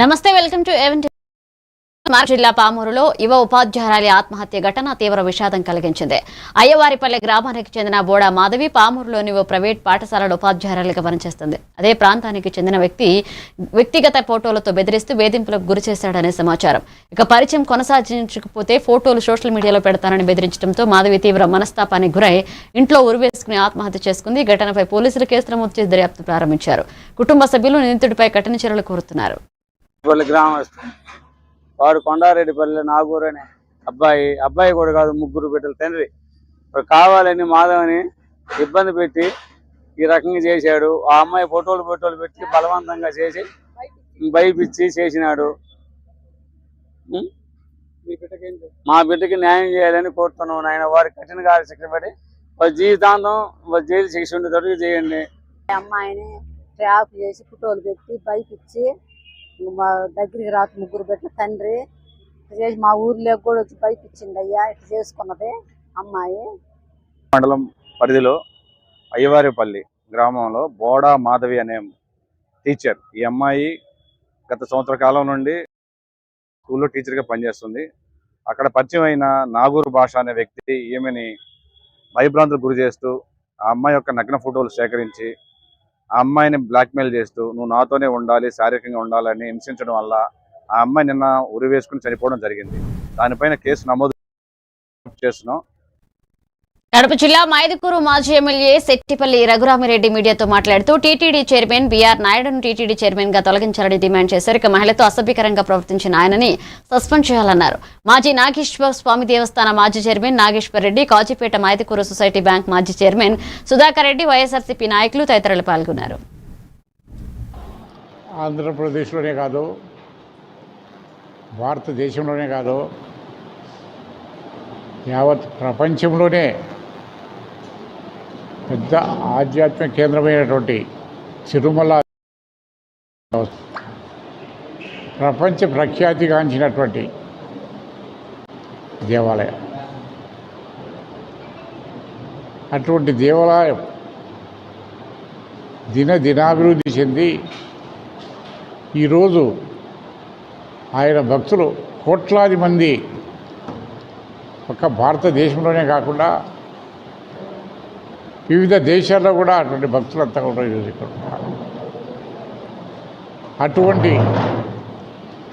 నమస్తే, welcome to event. జిల్లా పామూరులో యువ ఉపాధ్యాయురాలి ఆత్మహత్య ఘటన తీవ్ర విషాదం కలిగించింది. అయ్యవారిపల్లె గ్రామానికి చెందిన బోడా మాధవి పామూరులోని ఓ ప్రైవేట్ పాఠశాలలో ఉపాధ్యాయురాలిగా పనిచేస్తుంది. అదే ప్రాంతానికి చెందిన వ్యక్తిగత ఫోటోలతో బెదిరిస్తూ వేధింపులకు గురి చేశాడనే సమాచారం. ఇక పరిచయం కొనసాగించకపోతే ఫోటోలు సోషల్ మీడియాలో పెడతానని బెదిరించడంతో మాధవి తీవ్ర మనస్తాపానికి గురై ఇంట్లో ఉరివేసుకుని ఆత్మహత్య చేసుకుంది. ఈ ఘటనపై పోలీసులు కేసు నమోదు చేసి దర్యాప్తు ప్రారంభించారు. కుటుంబ సభ్యులు నిందితుడిపై కఠిన చర్యలు కోరుతున్నారు. వాడు కొండారెడ్డిపల్లి నాగూరు అనే అబ్బాయి కూడా కాదు, ముగ్గురు బిడ్డల తండ్రి. కావాలని మాధవని ఇబ్బంది పెట్టి ఈ రకంగా చేశాడు. ఆ అమ్మాయి ఫోటోలు పెట్టి బలవంతంగా చేసి భయపిచ్చి చేసినాడు. మా బిడ్డకి న్యాయం చేయాలని కోరుతున్నాం. ఆయన వారికి కఠిన శిక్ష పడి జీవితాంతం జైలు శిక్ష ఉండేటట్టు చేయండి. అమ్మాయిని ట్రాప్ చేసి ఫోటోలు పెట్టి భయపిచ్చి మా దగ్గరికి రాత ముగ్గురు బిడ్డల తండ్రి చేసి మా ఊర్లోకి కూడా వచ్చి భయపించింది. అయ్యా ఇట్లా చేసుకున్నది అమ్మాయి. మండలం పరిధిలో అయ్యవారిపల్లి గ్రామంలో బోడా మాధవి అనే టీచర్. ఈ అమ్మాయి గత సంవత్సర కాలం నుండి స్కూల్లో టీచర్గా పనిచేస్తుంది. అక్కడ పరిచయం అయిన నాగూరు భాష అనే వ్యక్తి ఈమెని భయభ్రాంతులకు గురి చేస్తూ ఆ అమ్మాయి యొక్క నగ్న ఫోటోలు సేకరించి ఆ అమ్మాయిని బ్లాక్మెయిల్ చేస్తూ నువ్వు నాతోనే ఉండాలి, శారీరకంగా ఉండాలని హింసించడం వల్ల ఆ అమ్మాయి నిన్న ఉరి వేసుకుని చనిపోవడం జరిగింది. దానిపైన కేసు నమోదు చేస్తున్నాం. కడప జిల్లా మైదుకూరు మాజీ ఎమ్మెల్యే శెట్టిపల్లి రఘురామిరెడ్డి మీడియాతో మాట్లాడుతూ టీటీడీ చైర్మన్ బీఆర్ నాయుడును టీటీడీ చైర్మన్ గా తొలగించాలని డిమాండ్ చేశారు. ఇక మహిళతో అసభ్యకరంగా ప్రవర్తించిన ఆయనని సస్పెండ్ చేయాలన్నారు. మాజీ నాగేశ్వర స్వామి దేవస్థాన మాజీ chairman Nageswar Reddy, Kazipet Mydukur society bank మాజీ చైర్మన్ సుధాకర్ రెడ్డి, వైఎస్ఆర్సీపీ నాయకులు తదితరులు పాల్గొన్నారు. ఆంధ్రప్రదేశ్లోనే కాదు, భారతదేశంలోనే కాదు, యావత్ ప్రపంచంలోనే పెద్ద ఆధ్యాత్మిక కేంద్రమైనటువంటి తిరుమల ప్రపంచ ప్రఖ్యాతిగాంచినటువంటి దేవాలయం. అటువంటి దేవాలయం దినాభివృద్ధి చెంది ఈరోజు ఆయన భక్తులు కోట్లాది మంది ఒక్క భారతదేశంలోనే కాకుండా వివిధ దేశాల్లో కూడా అటువంటి భక్తులంతా కూడా ఈరోజు ఇక్కడ ఉన్నారు. అటువంటి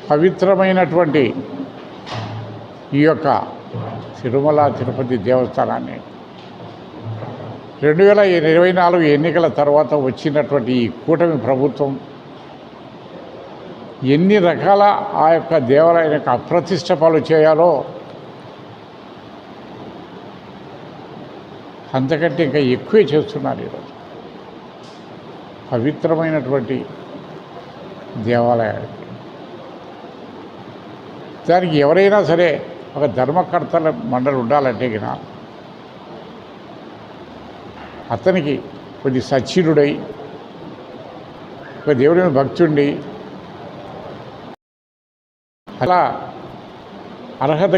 పవిత్రమైనటువంటి ఈ యొక్క తిరుమల తిరుపతి దేవస్థానాన్ని 2024 ఎన్నికల తర్వాత వచ్చినటువంటి ఈ కూటమి ప్రభుత్వం ఎన్ని రకాల ఆ యొక్క దేవాలయానికి అప్రతిష్ట పాలు చేయాలో అంతకంటే ఇంకా ఎక్కువే చేస్తున్నారు. ఈరోజు పవిత్రమైనటువంటి దేవాలయానికి దానికి ఎవరైనా సరే ఒక ధర్మకర్తల మండలి ఉండాలంటే గిన అతనికి కొద్ది సచ్చినుడై ఒక దేవుడిని భక్తుండి అలా అర్హత.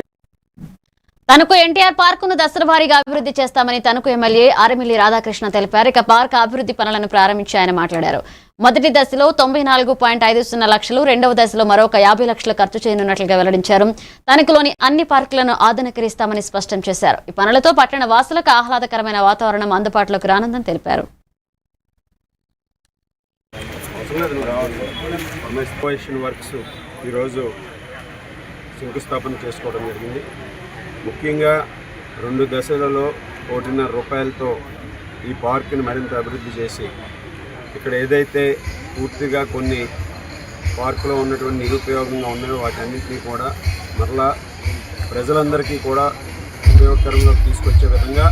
తనకు ఎన్టీఆర్ పార్కును దశలవారీగా అభివృద్ధి చేస్తామని తనకు ఎమ్మెల్యే ఆర్మిల్లి రాధాకృష్ణ తెలిపారు. ఇక పార్క్ అభివృద్ధి పనులను ప్రారంభించి ఆయన మాట్లాడారు. మొదటి దశలో 94.50 లక్షలు, రెండవ దశలో మరొక 50 లక్షలు ఖర్చు చేయనున్నట్లుగా వెల్లడించారు. తణుకులోని అన్ని పార్కులను ఆధునీకరిస్తామని స్పష్టం చేశారు. ఈ పనులతో పట్టణ వాసులకు ఆహ్లాదకరమైన వాతావరణం అందుబాటులోకి రానుందని తెలిపారు. ఈరోజు శంకుస్థాపన చేసుకోవడం జరిగింది. ముఖ్యంగా 2 దశలలో 1.5 రూపాయలతో ఈ పార్కుని మరింత అభివృద్ధి చేసి ఇక్కడ ఏదైతే పూర్తిగా కొన్ని పార్కులో ఉన్నటువంటి నిరుపయోగంగా ఉన్నాయో వాటన్నింటినీ కూడా మరలా ప్రజలందరికీ కూడా ఉపయోగకరంగా తీసుకొచ్చే విధంగా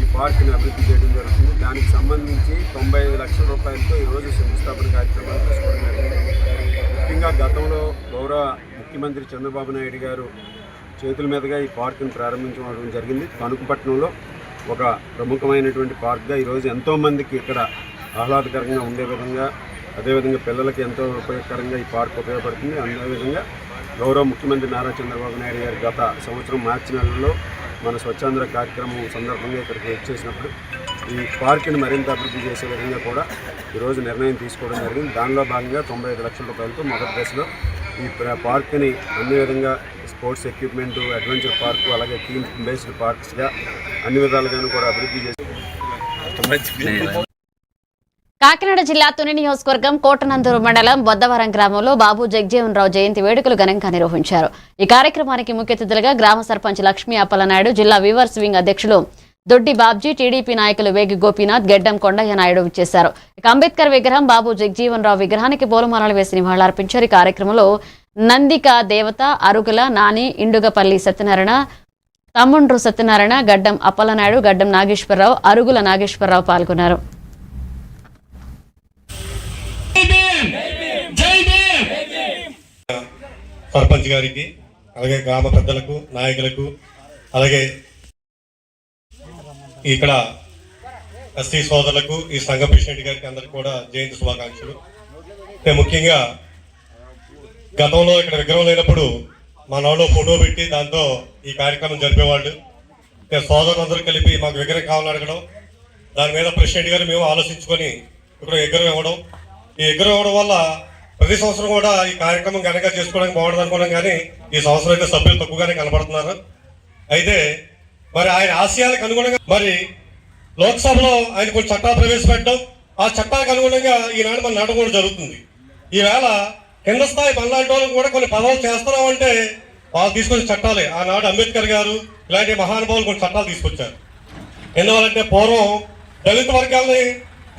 ఈ పార్కుని అభివృద్ధి చేయడం జరుగుతుంది. దానికి సంబంధించి 95 లక్షల రూపాయలతో ఈరోజు శంకుస్థాపన కార్యక్రమాలు తీసుకోవడం జరిగింది. ముఖ్యంగా గతంలో గౌరవ ముఖ్యమంత్రి చంద్రబాబు నాయుడు గారు చేతుల మీదుగా ఈ పార్కును ప్రారంభించడం జరిగింది. తణుకుపట్నంలో ఒక ప్రముఖమైనటువంటి పార్క్గా ఈరోజు ఎంతోమందికి ఇక్కడ ఆహ్లాదకరంగా ఉండే విధంగా, అదేవిధంగా పిల్లలకి ఎంతో ఉపయోగకరంగా ఈ పార్క్ ఉపయోగపడుతుంది. అదేవిధంగా గౌరవ ముఖ్యమంత్రి నారా చంద్రబాబు నాయుడు గారు గత సంవత్సరం మార్చి నెలలో మన స్వచ్ఛాంధ్ర కార్యక్రమం సందర్భంగా ఇక్కడికి వచ్చేసినప్పుడు ఈ పార్కుని మరింత అభివృద్ధి చేసే విధంగా కూడా ఈరోజు నిర్ణయం తీసుకోవడం జరిగింది. దానిలో భాగంగా 95 లక్షల రూపాయలతో మొదటి దశలో ఈ పార్కుని అన్ని విధంగా స్పోర్ట్స్ ఎక్విప్మెంటు, అడ్వెంచర్ పార్కు, అలాగే థీమ్ బేస్డ్ పార్క్స్గా అన్ని విధాలుగాను కూడా అభివృద్ధి చేసి కాకినాడ జిల్లా తుని నియోజకవర్గం కోటనందూరు మండలం బొద్దవరం గ్రామంలో బాబు జగజీవన్ రావు జయంతి వేడుకలు ఘనంగా నిర్వహించారు. ఈ కార్యక్రమానికి ముఖ్య అతిథులుగా గ్రామ సర్పంచ్ లక్ష్మీ అప్పలనాయుడు, జిల్లా వీవర్స్ వింగ్ అధ్యక్షులు దొడ్డి బాబ్జీ, టీడీపీ నాయకులు వేగి గోపీనాథ్, గెడ్డం కొండయ్య నాయుడు ఇచ్చేశారు. ఇక అంబేద్కర్ విగ్రహం, బాబు జగజీవన్ రావు విగ్రహానికి పూలమాలలు వేసి నివాళులర్పించారు. ఈ కార్యక్రమంలో నందిక దేవత, అరుగుల నాని, ఇండుగపల్లి సత్యనారాయణ, తమ్ముండ్రు సత్యనారాయణ, గడ్డం అప్పలనాయుడు, గడ్డం నాగేశ్వరరావు, అరుగుల నాగేశ్వరరావు పాల్గొన్నారు. సర్పంచ్ గారికి, అలాగే గ్రామ పెద్దలకు, నాయకులకు, అలాగే ఇక్కడ ఎస్టీ సోదరులకు, ఈ సంఘ ప్రెసిడెంట్ గారికి అందరికి కూడా జయంతి శుభాకాంక్షలు. ముఖ్యంగా గతంలో ఇక్కడ విగ్రహం లేనప్పుడు మా నాలో ఫోటో పెట్టి దాంతో ఈ కార్యక్రమం జరిపేవాళ్ళు. సోదరులందరూ కలిపి మాకు విగ్రహం కావాలని అడగడం, దాని మీద ప్రెసిడెంట్ గారు మేము ఆలోచించుకొని ఇక్కడ విగ్రహం ఇవ్వడం. ఈ విగ్రహం ఇవ్వడం వల్ల ప్రతి సంవత్సరం కూడా ఈ కార్యక్రమం ఘనంగా చేసుకోవడానికి బాగుంటుంది అనుకున్నాం, కానీ ఈ సంవత్సరం అయితే సభ్యులు తక్కువగానే కనబడుతున్నారు. అయితే మరి ఆయన ఆశయాలకు అనుగుణంగా మరి లోక్సభలో ఆయన కొన్ని చట్టాలు ప్రవేశపెట్టడం, ఆ చట్టాలకు అనుగుణంగా ఈనాడు మన నాటకం కూడా జరుగుతుంది. ఈవేళ కింద స్థాయి మనలాంటి వాళ్ళకి కూడా కొన్ని పదవులు చేస్తున్నామంటే వాళ్ళు తీసుకొచ్చిన చట్టాలే. ఆనాడు అంబేద్కర్ గారు ఇలాంటి మహానుభావులు కొన్ని చట్టాలు తీసుకొచ్చారు. ఎందువల్లంటే పూర్వం దళిత వర్గాలని,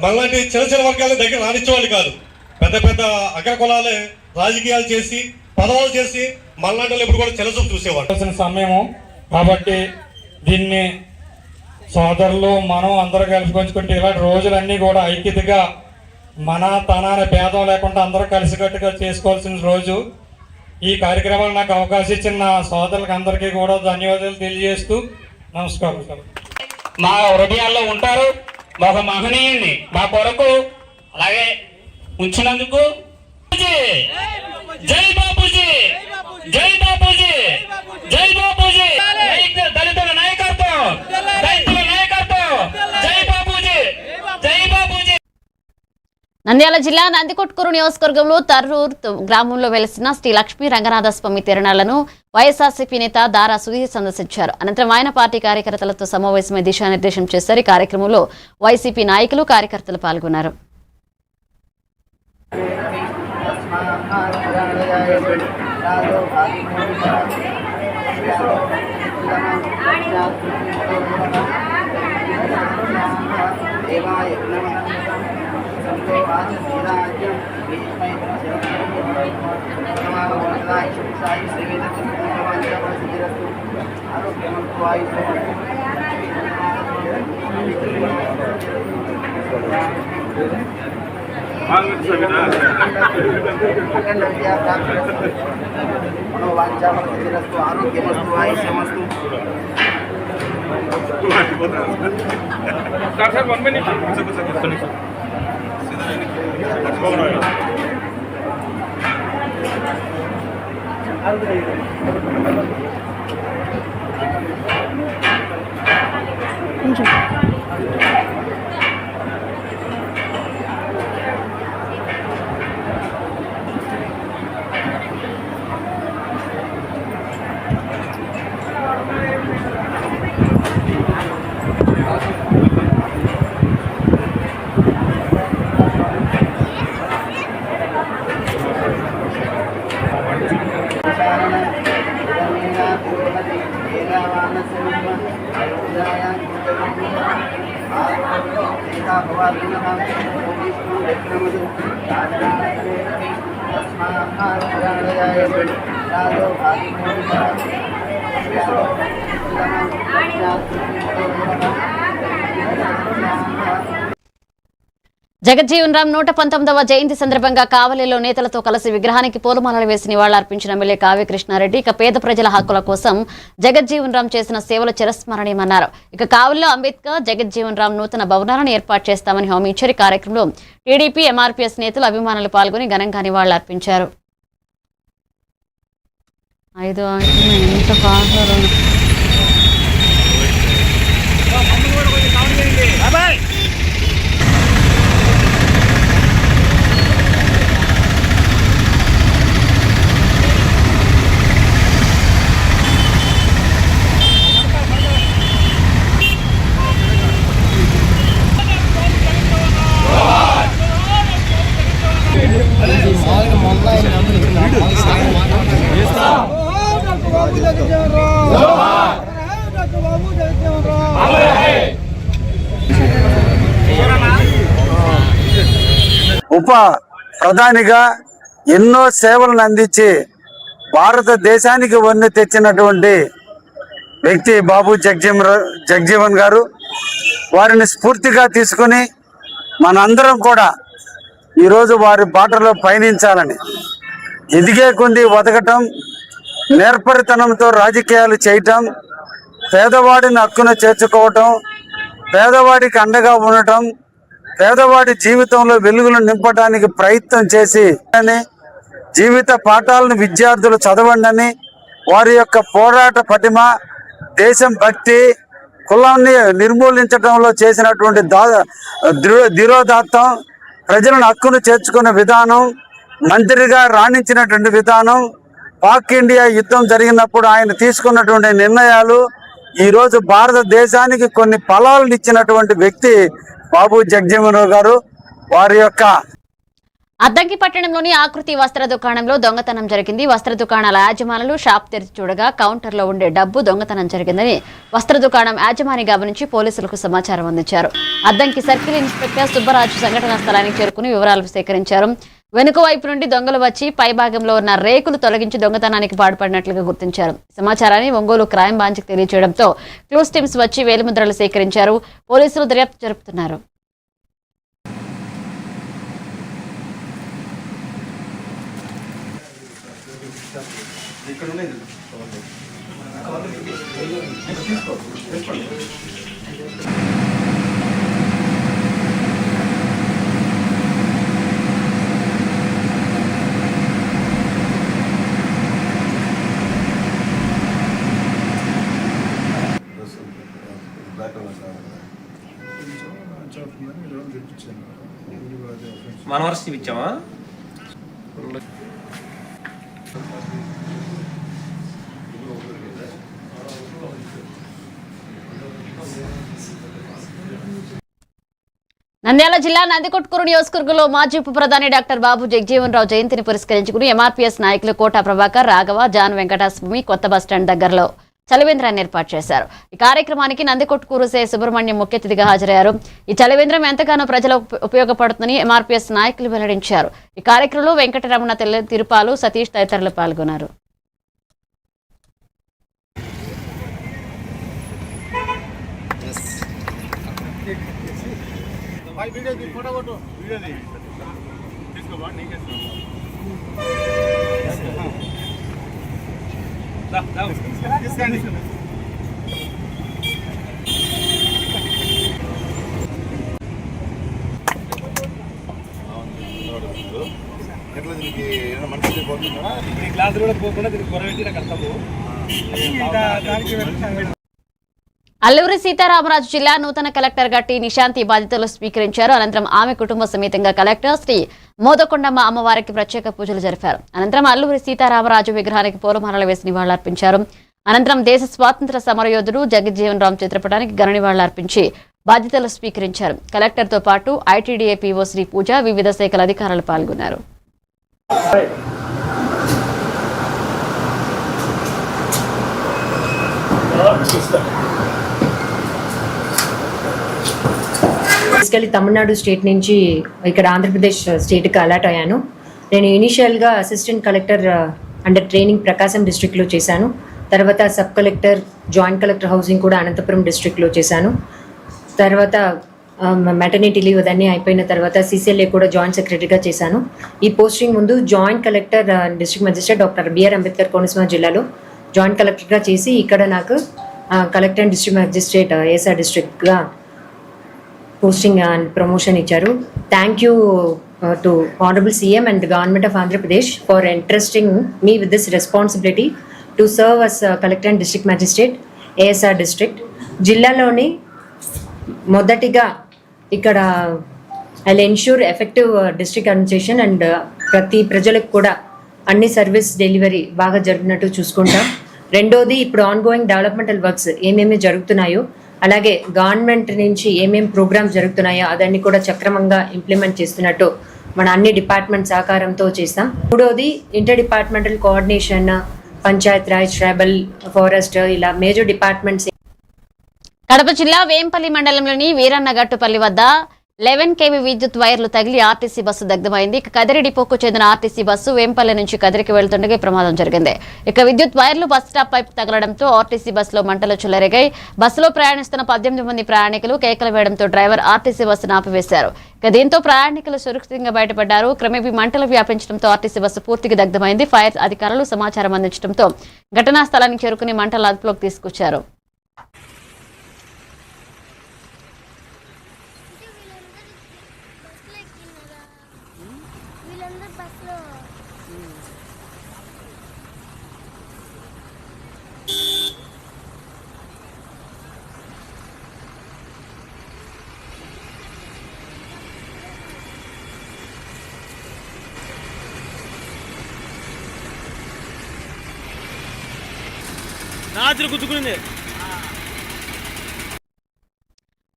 మనలాంటి చిన్న చిన్న వర్గాలని దగ్గర రానిచ్చేవాళ్ళు కాదు. పెద్ద పెద్ద అగ్ర కులాలే రాజకీయాలు చేసి, పదవులు చేసి మనలాంటి వాళ్ళు ఎప్పుడు కూడా చిన్నచూపు చూసేవాళ్ళు. సమయము కాబట్టి దీన్ని సోదరులు మనం అందరూ కలిసి పంచుకుంటే ఇలాంటి రోజులన్నీ కూడా ఐక్యతగా మన తన అనే భేదం లేకుండా అందరూ కలిసికట్టుగా చేసుకోవాల్సిన రోజు. ఈ కార్యక్రమాలు నాకు అవకాశం ఇచ్చిన సోదరులకు అందరికీ కూడా ధన్యవాదాలు తెలియజేస్తూ నమస్కారం. మా హృదయాల్లో ఉంటారు. ఒక మహనీయుణ్ణి మా కొరకు అలాగే ఉంచినందుకు జై బాపూజీ, జై బాపూజీ, జై బాపూజీ. దళితుల నాయకత్వం, దళితుల నాయకత్వం, జై బాపూజీ, జై బాపూజీ. నంద్యాల జిల్లా నందికొట్కూరు నియోజకవర్గంలో తర్రూర్ గ్రామంలో వెలిసిన శ్రీ లక్ష్మీ రంగనాథ స్వామి తిరణాలను వైఎస్ఆర్సీపీ నేత దారా సుధీర్ సందర్శించారు. అనంతరం ఆయన పార్టీ కార్యకర్తలతో సమావేశమై దిశానిర్దేశం చేశారు. ఈ కార్యక్రమంలో వైసీపీ నాయకులు, కార్యకర్తలు పాల్గొన్నారు. జగజ్జీవన్ రామ్ 119వ జయంతి సందర్భంగా కావలిలో నేతలతో కలిసి విగ్రహానికి పూలమాలలు వేసి నివాళులర్పించిన ఎమ్మెల్యే కావ్య కృష్ణారెడ్డి ఇక పేద ప్రజల హక్కుల కోసం జగజ్జీవన్ రామ్ చేసిన సేవలు చిరస్మరణీయమన్నారు. ఇక కావలిలో అంబేద్కర్ జగజ్జీవన్ రామ్ నూతన భవనాలను ఏర్పాటు చేస్తామని హామీ ఇచ్చారు. కార్యక్రమంలో టీడీపీ, ఎంఆర్పీఎస్ నేతలు, అభిమానులు పాల్గొని ఘనంగా నివాళులర్పించారు. 5 ఉప ప్రధానిగా ఎన్నో సేవలను అందించి భారతదేశానికి వన్నె తెచ్చినటువంటి వ్యక్తి బాబు జగజీవన్ గారు. వారిని స్ఫూర్తిగా తీసుకుని మనందరం కూడా ఈరోజు వారి బాటలో పయనించాలని, ఎదిగే కొద్ది వదకటం, నేర్పరితనంతో రాజకీయాలు చేయటం, పేదవాడిని హక్కున చేర్చుకోవటం, పేదవాడికి అండగా ఉండటం, పేదవాడి జీవితంలో వెలుగులు నింపడానికి ప్రయత్నం చేసి జీవిత పాఠాలను విద్యార్థులు చదవండి, వారి యొక్క పోరాట పటిమ, దేశం భక్తి, కులాన్ని నిర్మూలించడంలో చేసినటువంటి ధిరోదాత్తం, ప్రజలను హక్కును చేర్చుకునే విధానం, మంత్రిగా రాణించినటువంటి విధానం, పాక్ ఇండియా యుద్ధం జరిగినప్పుడు ఆయన తీసుకున్నటువంటి నిర్ణయాలు ఈరోజు భారతదేశానికి కొన్ని ఫలాలను ఇచ్చినటువంటి వ్యక్తి బాబు జగజీవన్ గారు. వారి యొక్క అద్దంకి పట్టణంలోని ఆకృతి వస్త్ర దుకాణంలో దొంగతనం జరిగింది. వస్త్ర దుకాణాల యాజమానులు షాప్ తెరిచి చూడగా కౌంటర్లో ఉండే డబ్బు దొంగతనం జరిగిందని వస్త్ర దుకాణం యాజమాని గమనించి పోలీసులకు సమాచారం అందించారు. అద్దంకి సర్కిల్ ఇన్స్పెక్టర్ సుబ్బరాజు సంఘటనా స్థలానికి చేరుకుని వివరాలు సేకరించారు. వెనుక వైపు నుండి దొంగలు వచ్చి పైభాగంలో ఉన్న రేకులు తొలగించి దొంగతనానికి పాల్పడినట్లుగా గుర్తించారు. సమాచారాన్ని ఒంగోలు క్రైమ్ బ్రాంచ్కి తెలియజేయడంతో క్లూస్ టీమ్స్ వచ్చి వేలిముద్రలు సేకరించారు. పోలీసులు దర్యాప్తు జరుపుతున్నారు. మన వర్షం ఇచ్చామా? నంద్యాల జిల్లా నందికొట్కూరు నియోజకవర్గంలో మాజీ ఉప ప్రధాని డాక్టర్ బాబు జగజీవన్ రావు జయంతిని పురస్కరించుకుని ఎంఆర్పీఎస్ నాయకులు కోట ప్రభాకర్, రాఘవ, జాన్ వెంకటస్వామి కొత్త బస్టాండ్ దగ్గరలో చలివేంద్రాన్ని ఏర్పాటు చేశారు. ఈ కార్యక్రమానికి నందికొట్కూరు సే సుబ్రహ్మణ్యం ముఖ్య అతిథిగా హాజరయ్యారు. ఈ చలివేంద్రం ఎంతగానో ప్రజలకు ఉపయోగపడుతుందని ఎంఆర్పీఎస్ నాయకులు వెల్లడించారు. ఈ కార్యక్రమంలో వెంకటరమణ, తిరుపాలు, సతీష్ తదితరులు పాల్గొన్నారు. అల్లూరి సీతారామరాజు జిల్లా నూతన కలెక్టర్ గా టి నిశాంతి బాధ్యతలు స్వీకరించారు. అనంతరం ఆమె కుటుంబ సమేతంగా కలెక్టర్ శ్రీ మోదకొండమ్మ అమ్మవారికి ప్రత్యేక పూజలు జరిపారు. అనంతరం అల్లూరి సీతారామరాజు విగ్రహానికి పూలమాలలు వేసి నివాళులర్పించారు. అనంతరం దేశ స్వాతంత్ర సమరయోధుడు జగజ్జీవన్ రామ్ చిత్రపటానికి ఘన నివాళులర్పించి బాధ్యతలు స్వీకరించారు. కలెక్టర్తో పాటు ఐటీడీఏ పీఓ శ్రీ పూజ, వివిధ శాఖల అధికారులు పాల్గొన్నారు. బేసికలీ తమిళనాడు స్టేట్ నుంచి ఇక్కడ ఆంధ్రప్రదేశ్ స్టేట్కి అలాట్ అయ్యాను. నేను ఇనీషియల్గా అసిస్టెంట్ కలెక్టర్ అండర్ ట్రైనింగ్ ప్రకాశం డిస్ట్రిక్ట్లో చేశాను. తర్వాత sub collector, joint collector housing కూడా అనంతపురం డిస్ట్రిక్ట్లో చేశాను. తర్వాత మెటర్నిటీ లీవ్ అదన్నీ అయిపోయిన తర్వాత సిసిఎల్ఏ కూడా జాయింట్ సెక్రటరీగా చేశాను. ఈ పోస్టింగ్ ముందు joint collector district magistrate doctor BR Ambedkar Konaseema జిల్లాలో జాయింట్ కలెక్టర్గా చేసి ఇక్కడ నాకు collector and district magistrate ASR డిస్ట్రిక్ట్గా పోస్టింగ్ అండ్ ప్రమోషన్ ఇచ్చారు. Thank you to honourable CM and government of Andhra Pradesh for entrusting me with this responsibility to serve as collector and district magistrate ASR district. జిల్లాలోని మొదటిగా ఇక్కడ I ensure effective district administration and ప్రతి ప్రజలకు కూడా అన్ని service delivery బాగా జరిగినట్టు చూసుకుంటాం. రెండోది, ఇప్పుడు ఆన్గోయింగ్ డెవలప్మెంటల్ వర్క్స్ ఏమేమి జరుగుతున్నాయో, అలాగే గవర్నమెంట్ నుంచి ఏమేమి ప్రోగ్రామ్స్ జరుగుతున్నాయో అదన్నీ కూడా సక్రమంగా ఇంప్లిమెంట్ చేస్తున్నట్టు మన అన్ని డిపార్ట్మెంట్ సహకారంతో చేస్తాం. మూడోది, inter departmental coordination, Panchayat Raj, tribal, forest ఇలా మేజర్ డిపార్ట్మెంట్స్. కడప జిల్లా వేంపల్లి మండలంలోని వీరన్నగట్టుపల్లి వద్ద 11 kV విద్యుత్ వైర్లు తగిలి ఆర్టీసీ బస్సు దగ్ధమైంది. ఇక కదిరి డిపోకు చెందిన ఆర్టీసీ బస్సు వేంపల్లి నుంచి కదిరికి వెళ్తుండగా ప్రమాదం జరిగింది. ఇక విద్యుత్ వైర్లు బస్ స్టాప్ పైపు తగలడంతో ఆర్టీసీ బస్సులో మంటలు చెలరేగాయి. బస్సులో ప్రయాణిస్తున్న 18 మంది ప్రయాణికులు కేకలు వేయడంతో డ్రైవర్ ఆర్టీసీ బస్సును ఆపివేశారు. ఇక దీంతో ప్రయాణికులు సురక్షితంగా బయటపడ్డారు. క్రమేపీ మంటలు వ్యాపించడంతో ఆర్టీసీ బస్సు పూర్తిగా దగ్ధమైంది. ఫైర్ అధికారులు సమాచారం అందించడంతో ఘటనా స్థలానికి చేరుకుని మంటలు అదుపులోకి తీసుకొచ్చారు.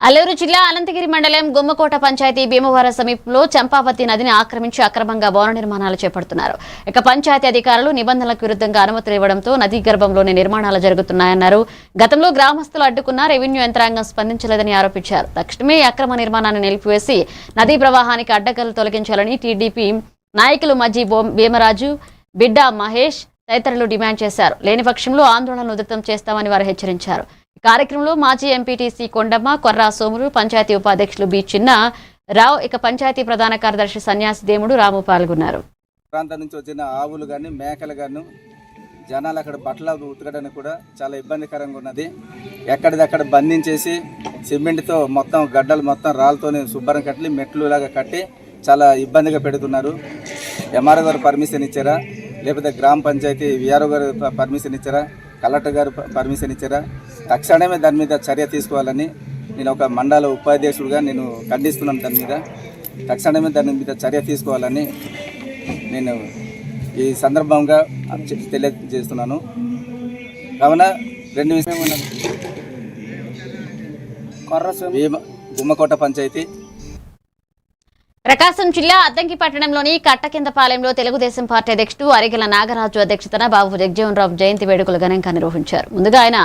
అల్లూరు జిల్లా అనంతగిరి మండలం గుమ్మకోట పంచాయతీ భీమవరం సమీపంలో చంపావతి నదిని ఆక్రమించి అక్రమంగా భవన నిర్మాణాలు చేపడుతున్నారు. ఇక పంచాయతీ అధికారులు నిబంధనలకు విరుద్ధంగా అనుమతులు ఇవ్వడంతో నదీ గర్భంలోనే నిర్మాణాలు జరుగుతున్నాయన్నారు. గతంలో గ్రామస్తులు అడ్డుకున్న రెవెన్యూ యంత్రాంగం స్పందించలేదని ఆరోపించారు. తక్షణమే ఈ అక్రమ నిర్మాణాన్ని నిలిపివేసి నదీ ప్రవాహానికి అడ్డకలు తొలగించాలని టీడీపీ నాయకులు మజ్జి భీమరాజు, బిడ్డా మహేష్ తదితరులు డిమాండ్ చేశారు. లేని పక్షంలో ఆందోళనలు ఉధృతం చేస్తామని వారు హెచ్చరించారు. కార్యక్రమంలో మాజీ ఎంపీటీసీ కొండమ్మ, కొర్రా సోములు, పంచాయతీ ఉపాధ్యక్షులు బి చిన్న రావు, ఇక పంచాయతీ ప్రధాన కార్యదర్శి సన్యాసి దేముడు రాము పాల్గొన్నారు. ప్రాంతం నుంచి వచ్చిన ఆవులు కానీ మేకలు కానీ జనాలు అక్కడ బట్టలు ఉతకడానికి కూడా చాలా ఇబ్బందికరంగా ఉన్నది. ఎక్కడిదక్కడ బంధించేసి సిమెంట్తో మొత్తం గడ్డలు మొత్తం రాళ్ళతోనే శుభ్రం కట్టి మెట్లు లాగా కట్టి చాలా ఇబ్బందిగా పెడుతున్నారు. ఎంఆర్ఓ గారు పర్మిషన్ ఇచ్చారా, లేకపోతే గ్రామ పంచాయతీ విఆర్ఓ గారు పర్మిషన్ ఇచ్చారా, కలెక్టర్ గారు పర్మిషన్ ఇచ్చారా? తక్షణమే దాని మీద చర్య తీసుకోవాలని నేను ఒక మండల ఉపాధ్యక్షుడిగా నేను ఖండిస్తున్నాను. దాని మీద తక్షణమే దాని మీద చర్య తీసుకోవాలని నేను ఈ సందర్భంగా తెలియజేస్తున్నాను. కావున 2 విషయం ఉన్నది. గుమ్మకోట పంచాయతీ. ప్రకాశం జిల్లా అద్దంకి పట్టణంలోని కట్టకిందపాలెంలో తెలుగుదేశం పార్టీ అధ్యక్షుడు అరిగెల నాగరాజు అధ్యక్షతన బాబు జగజీవన్ రావు జయంతి వేడుకలు ఘనంగా నిర్వహించారు. ముందుగా ఆయన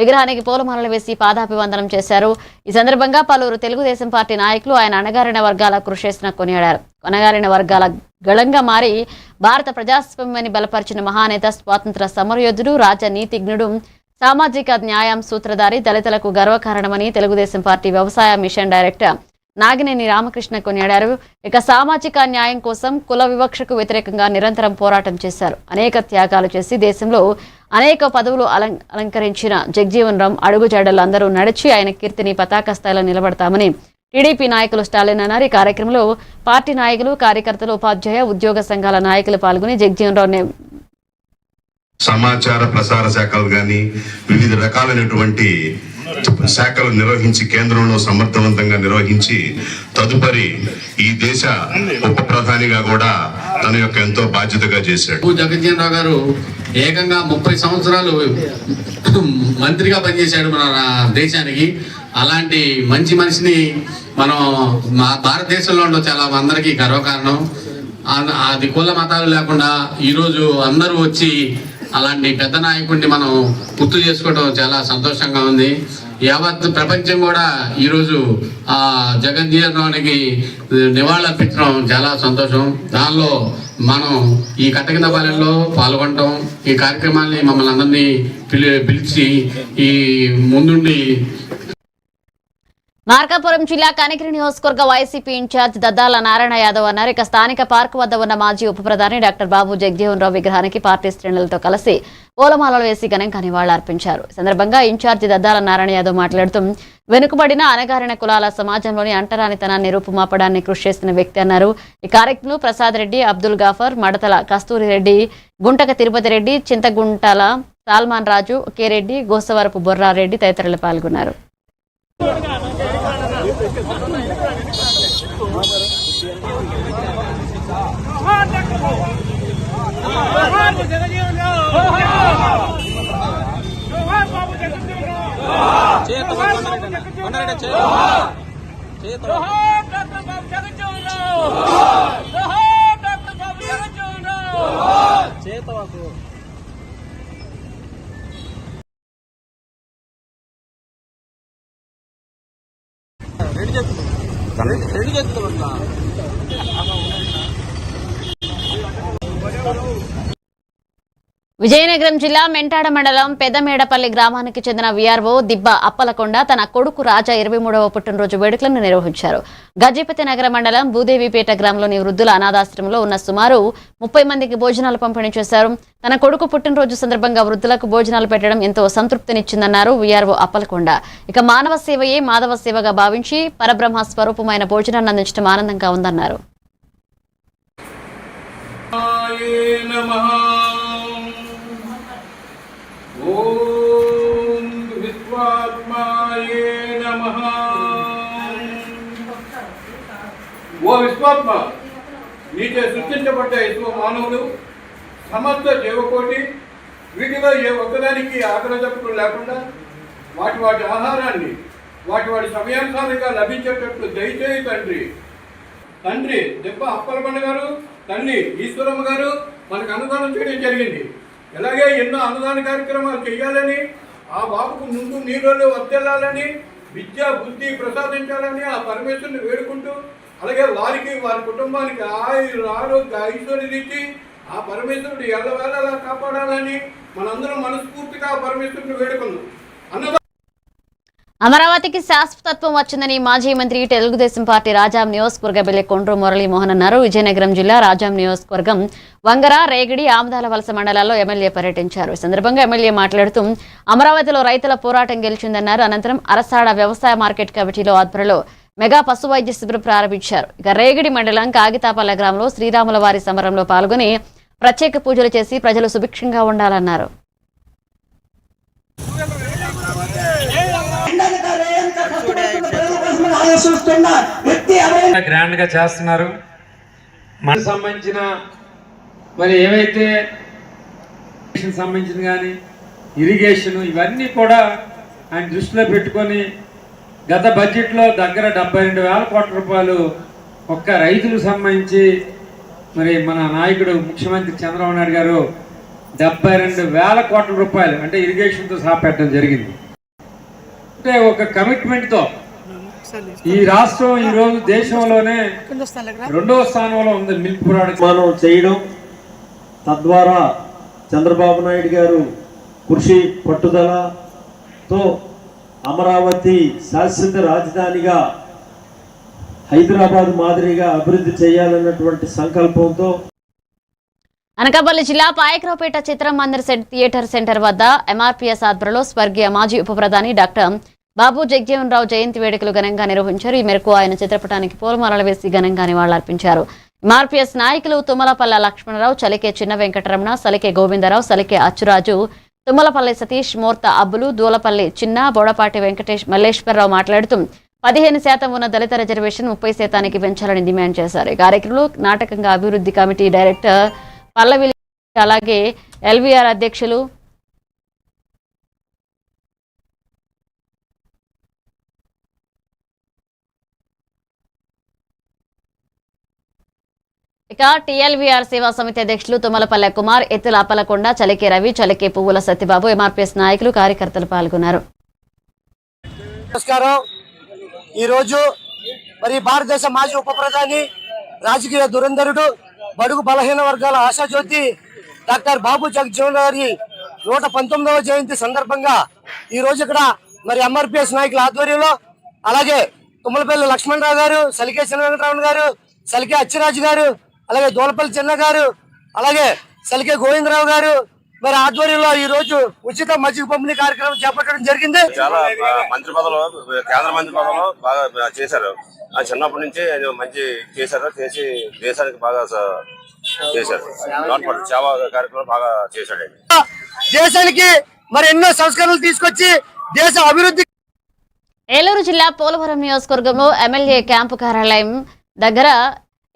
విగ్రహానికి పూలమాలలు వేసి పాదాభివందనం చేశారు. ఈ సందర్భంగా పలువురు తెలుగుదేశం పార్టీ నాయకులు ఆయన అణగారిన వర్గాల కృషి చేసిన కొనియాడారు. అణగారిన వర్గాల గళంగా మారి భారత ప్రజాస్వామ్యాన్ని బలపరిచిన మహానేత, స్వాతంత్ర సమరయోధుడు, రాజనీతిజ్ఞుడు, సామాజిక న్యాయం సూత్రధారి, దళితులకు గర్వకారణమని తెలుగుదేశం పార్టీ వ్యవసాయ మిషన్ డైరెక్టర్ నాగినేని రామకృష్ణ కొనియాడారు. ఇక సామాజిక న్యాయం కోసం కుల వివక్షకు వ్యతిరేకంగా నిరంతరం పోరాటం చేశారు. అనేక త్యాగాలు చేసి దేశంలో అనేక పదవులు అలంకరించిన జగజీవన్ రామ్ అడుగుజాడలు అందరూ నడిచి ఆయన కీర్తిని పతాక స్థాయిలో నిలబడతామని టీడీపీ నాయకులు స్టాలిన్ అన్నారు. ఈ కార్యక్రమంలో పార్టీ నాయకులు, కార్యకర్తలు, ఉపాధ్యాయ, ఉద్యోగ సంఘాల నాయకులు పాల్గొని జగజీవన్ రామ్ సమాచార ప్రసార శాఖలు కానీ వివిధ రకాలైనటువంటి శాఖలు నిర్వహించి కేంద్రంలో సమర్థవంతంగా నిర్వహించి తదుపరి ఈ దేశ ఉప ప్రధానిగా కూడా తన యొక్క ఎంతో బాధ్యతగా చేశాడు. జగజీవన్ రావు గారు ఏకంగా 30 సంవత్సరాలు మంత్రిగా పనిచేశాడు మన దేశానికి. అలాంటి మంచి మనిషిని మనం మా భారతదేశంలో ఉండడం చాలా అందరికీ గర్వకారణం. అది కుల మతాలు లేకుండా ఈరోజు అందరూ వచ్చి అలాంటి పెద్ద నాయకుడిని మనం గుర్తు చేసుకోవడం చాలా సంతోషంగా ఉంది. యావత్ ప్రపంచం కూడా ఈరోజు ఆ జగజీవన్ రావుకి నివాళులర్పించడం చాలా సంతోషం. దానిలో మనం ఈ కట్టకిందపాలెంలో పాల్గొనడం, ఈ కార్యక్రమాన్ని మమ్మల్ని అందరినీ పిలిచి ఈ ముందుండి. మార్కాపురం జిల్లా కనిగిరి నియోజకవర్గ వైసీపీ ఇన్ఛార్జ్ దద్దాల నారాయణ యాదవ్ అన్నారు. ఇక స్థానిక పార్కు వద్ద ఉన్న మాజీ ఉప ప్రధాని డాక్టర్ బాబు జగజీవన్ రావు విగ్రహానికి పార్టీ శ్రేణులతో కలిసి పూలమాలలు వేసి ఘనంగా నివాళులర్పించారు. ఈ సందర్భంగా ఇన్ఛార్జి దద్దాల నారాయణ యాదవ్ మాట్లాడుతూ వెనుకబడిన అణగారిన కులాల సమాజంలోని అంటరానితనాన్ని రూపుమాపడాన్ని కృషి చేసిన వ్యక్తి అన్నారు. ఈ కార్యక్రమంలో ప్రసాద్ రెడ్డి, అబ్దుల్ గాఫర్, మడతల కస్తూరి రెడ్డి, గుంటక తిరుపతి రెడ్డి, చింతగుంటల సాల్మాన్ రాజు, కె రెడ్డి, గోసవరపు బొర్రారెడ్డి తదితరులు పాల్గొన్నారు. విజయనగరం జిల్లా మెంటాడ మండలం పెదమేడపల్లి గ్రామానికి చెందిన వీఆర్ఓ దిబ్బ అప్పలకొండ తన కొడుకు రాజా 23వ పుట్టినరోజు వేడుకలను నిర్వహించారు. గజపతి నగర మండలం భూదేవిపేట గ్రామంలోని వృద్ధుల అనాథాశ్రమంలో ఉన్న సుమారు 30 మందికి భోజనాలు పంపిణీ చేశారు. తన కొడుకు పుట్టినరోజు సందర్భంగా వృద్ధులకు భోజనాలు పెట్టడం ఎంతో సంతృప్తినిచ్చిందన్నారు వీఆర్ఓ అప్పలకొండ. ఇక మానవ సేవయే మాధవ సేవగా భావించి పరబ్రహ్మ స్వరూపమైన భోజనాన్ని అందించడం ఆనందంగా ఉందన్నారు. ఓం విశ్వాత్మాయే నమః. ఓ విశ్వాత్మ, నీచే సృష్టించబడ్డ విశ్వ మానవులు సమస్త జీవకోటి వీటిలో ఏ ఒక్కదానికి ఆకలి తప్పులు లేకుండా వాటి ఆహారాన్ని వాటి సమయానుసారంగా లభించేటట్లు దయచేయి తండ్రి. తండ్రి దెబ్బ అప్పలకొండ గారు, తల్లి ఈశ్వరమ్మ గారు మనకు అనుదానం చేయడం జరిగింది. ఇలాగే ఎన్నో అనుదాన కార్యక్రమాలు చేయాలని, ఆ బాబుకు ముందు నీళ్ళు వర్తిల్లాలని, విద్యా బుద్ధి ప్రసాదించాలని ఆ పరమేశ్వరుని వేడుకుంటూ, అలాగే వారికి వారి కుటుంబానికి ఆరోగ్య ఐశ్వర్యం ఇచ్చి ఆ పరమేశ్వరుడు ఎల్లవేళలా కాపాడాలని మనందరం మనస్ఫూర్తిగా పరమేశ్వరుని వేడుకుందాం. అమరావతికి శాశ్వతత్వం వచ్చిందని మాజీ మంత్రి తెలుగుదేశం పార్టీ రాజాం నియోజకవర్గ ఎమ్మెల్యే కొండ్రు మురళీమోహన్ అన్నారు. విజయనగరం జిల్లా రాజాం నియోజకవర్గం వంగర, రేగిడి, ఆమదాల వలస మండలాల్లో ఎమ్మెల్యే పర్యటించారు. ఈ సందర్భంగా ఎమ్మెల్యే మాట్లాడుతూ అమరావతిలో రైతుల పోరాటం గెలిచిందన్నారు. అనంతరం అరసాడ వ్యవసాయ మార్కెట్ కమిటీలో ఆధ్వర్యంలో మెగా పశు వైద్య శిబిరం ప్రారంభించారు. ఇక రేగిడి మండలం కాగితాపల్ల గ్రామంలో శ్రీరాముల వారి సమరంలో పాల్గొని ప్రత్యేక పూజలు చేసి ప్రజలు సుభిక్షంగా ఉండాలన్నారు. గ్రాండ్ గా చేస్తున్నారు. మనకు సంబంధించిన మరి ఏవైతే సంబంధించిన కానీ ఇరిగేషన్ ఇవన్నీ కూడా ఆయన దృష్టిలో పెట్టుకొని గత బడ్జెట్లో దగ్గర 72,000 కోట్ల రూపాయలు ఒక్క రైతులకు సంబంధించి మరి మన నాయకుడు ముఖ్యమంత్రి చంద్రబాబు నాయుడు గారు 72,000 కోట్ల రూపాయలు అంటే ఇరిగేషన్తో సహా పెట్టడం జరిగింది. అంటే ఒక కమిట్మెంట్తో ఈ రాష్ట్రం ఈరోజు దేశంలోనే 2వ స్థానంలో ఉంది మిల్క్ ప్రొడక్ట్ మనం చేయడం. తద్వారా చంద్రబాబు నాయుడు గారు కృషి పట్టుదలతో అమరావతి శాశ్వత రాజధానిగా హైదరాబాద్ మాదిరిగా అభివృద్ధి చేయాలన్నటువంటి సంకల్పంతో అనకాపల్లి జిల్లా పాయకరావుపేట చిత్రం మందిర్ థియేటర్ సెంటర్ వద్ద ఎంఆర్పీఎస్ ఆధ్వర్యంలో స్వర్గీయ మాజీ ఉప ప్రధాని డాక్టర్ బాబు జగజీవన్ రావు జయంతి వేడుకలు ఘనంగా నిర్వహించారు. ఈ మేరకు ఆయన చిత్రపటానికి పూలమాలలు వేసి ఘనంగా నివాళులర్పించారు. ఎంఆర్పీఎస్ నాయకులు తుమ్మలపల్ల లక్ష్మణరావు, చలికే చిన్న వెంకటరమణ, సలికే గోవిందరావు, సలికే అచ్చురాజు, తుమ్మలపల్లి సతీష్, మూర్త అబ్బులు, దూలపల్లి చిన్న, బోడపాటి వెంకటేష్, మల్లేశ్వరరావు మాట్లాడుతూ 15% ఉన్న దళిత రిజర్వేషన్ 30% పెంచాలని డిమాండ్ చేశారు. ఈ కార్యక్రమంలో నాటకంగా అభివృద్ధి కమిటీ డైరెక్టర్ పల్లవి, అలాగే ఎల్వీఆర్ అధ్యక్షులు ఇక టీఎల్వీఆర్ సేవా సమితి అధ్యక్షులు తుమ్మలపల్లె కుమార్, ఎత్తుల అప్పలకొండ, చలికే రవి, చలికే పువ్వుల సత్యబాబు, ఎంఆర్పీఎస్ నాయకులు, కార్యకర్తలు పాల్గొన్నారు. నమస్కారం. ఈరోజు మరి భారతదేశ మాజీ ఉప ప్రధాని, రాజకీయ దురంధరుడు, బడుగు బలహీన వర్గాల ఆశాజ్యోతి డాక్టర్ బాబు జగజీవన్ గారి 119వ జయంతి సందర్భంగా ఈ రోజు ఇక్కడ మరి ఎంఆర్పీఎస్ నాయకుల ఆధ్వర్యంలో, అలాగే తుమ్మలపల్లి లక్ష్మణరావు గారు, సలికే చిన్న వెంకటరావు గారు, సలికే అచ్చిరాజు గారు, అలాగే దూలపల్లి చిన్న గారు, అలాగే సలికే గోవిందరావు గారు మరి ఆధ్వర్యంలో ఈ రోజు ఉచిత మజ్జిగ పంపిణీ కార్యక్రమం చేపట్టడం జరిగింది. చాలా మంత్రి పదవులు, కేంద్ర మంత్రి పదవులు బాగా చేశారు. చిన్నప్పటి నుంచి మంచి చేశారు, చేసి దేశానికి బాగా చేశారు. సేవా కార్యక్రమం బాగా చేశాడు. దేశానికి మరి ఎన్నో సంస్కరణలు తీసుకొచ్చి దేశ అభివృద్ధి. ఏలూరు జిల్లా పోలవరం నియోజకవర్గంలో ఎమ్మెల్యే క్యాంపు కార్యాలయం దగ్గర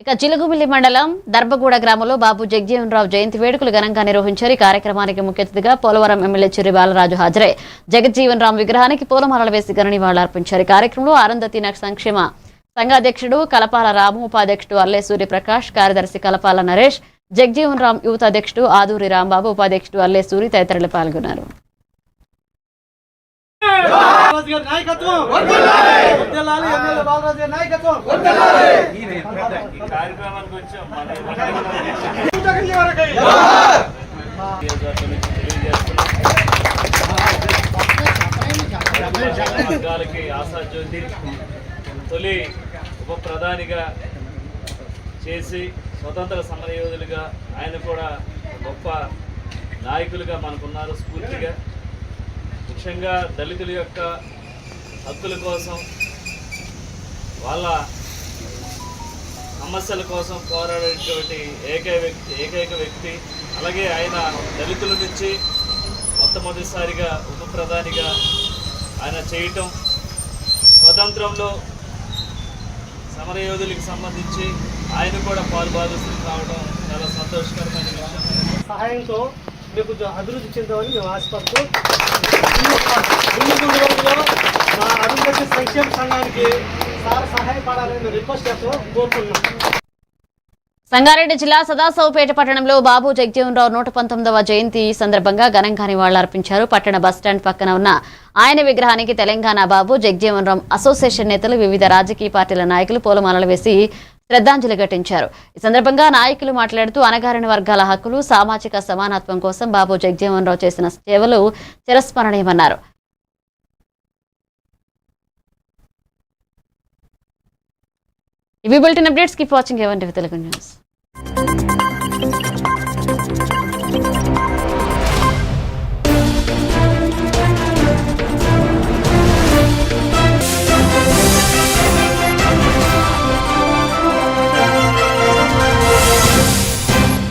ఇక చిలుగుమిల్లి మండలం దర్భగూడ గ్రామంలో బాబు జగజీవన్ రావు జయంతి వేడుకలు ఘనంగా నిర్వహించారు. ఈ కార్యక్రమానికి ముఖ్య అతిథిగా పోలవరం ఎమ్మెల్యే చిర్రి బాలరాజు హాజరై జగజీవన్ రామ్ విగ్రహానికి పూలమాలలు వేసి ఘన నివాళులర్పించారు. ఈ కార్యక్రమంలో అరుంధతి సంక్షేమ సంఘ అధ్యక్షుడు కలపాల రాము, ఉపాధ్యక్షుడు అల్లే సూర్యప్రకాష్, కార్యదర్శి కలపాల నరేష్, జగజీవన్ రామ్ యూత్ అధ్యక్షుడు ఆదూరి రాంబాబు, ఉపాధ్యక్షుడు అల్లే సూరి తదితరులు పాల్గొన్నారు. బాలరాజు గారి నాయకత్వం వర్ధిల్లాలి. ఎమ్మెల్యే బాలరాజు గారి నాయకత్వం వర్గాలకి ఆశాజ్యోతి తొలి ఉప ప్రధానిగా చేసి స్వతంత్ర సమరయోధులుగా ఆయన కూడా గొప్ప నాయకులుగా మనకున్నారు స్ఫూర్తిగా. ముఖ్యంగా దళితుల యొక్క హక్కుల కోసం వాళ్ళ సమస్యల కోసం పోరాడేటువంటి ఏకైక వ్యక్తి. అలాగే ఆయన దళితుల నుంచి మొట్టమొదటిసారిగా ఉప ప్రధానిగా ఆయన చేయటం, స్వతంత్రంలో సమరయోధులకు సంబంధించి ఆయన కూడా పాలుభాగస్తులు కావడం చాలా సంతోషకరమైన విషయం. సహాయంతో మీకు అభివృద్ధి చెందామని మేము ఆశపడుతూ ముందు రోజుల్లో మా అభివృద్ధి సంక్షేమ సంఘానికి సార్ సహాయపడాలని రిక్వెస్ట్ చేస్తూ కోరుతున్నాం. సంగారెడ్డి జిల్లా సదాశివపేట పట్టణంలో బాబు జగజీవన్ రావు 119వ జయంతి సందర్భంగా ఘనంగా నివాళులర్పించారు. పట్టణ బస్టాండ్ పక్కన ఉన్న ఆయన విగ్రహానికి తెలంగాణ బాబు జగజీవన్ రావు అసోసియేషన్ నేతలు, వివిధ రాజకీయ పార్టీల నాయకులు పూలమాలలు వేసి శ్రద్ధాంజలి ఘటించారు. ఈ సందర్భంగా నాయకులు మాట్లాడుతూ అణగారిన వర్గాల హక్కులు, సామాజిక సమానత్వం కోసం బాబు జగజీవన్ రావు చేసిన సేవలు చిరస్మరణీయమన్నారు. ఇవి bulletin updates. Keep watching A1 TV Telugu news.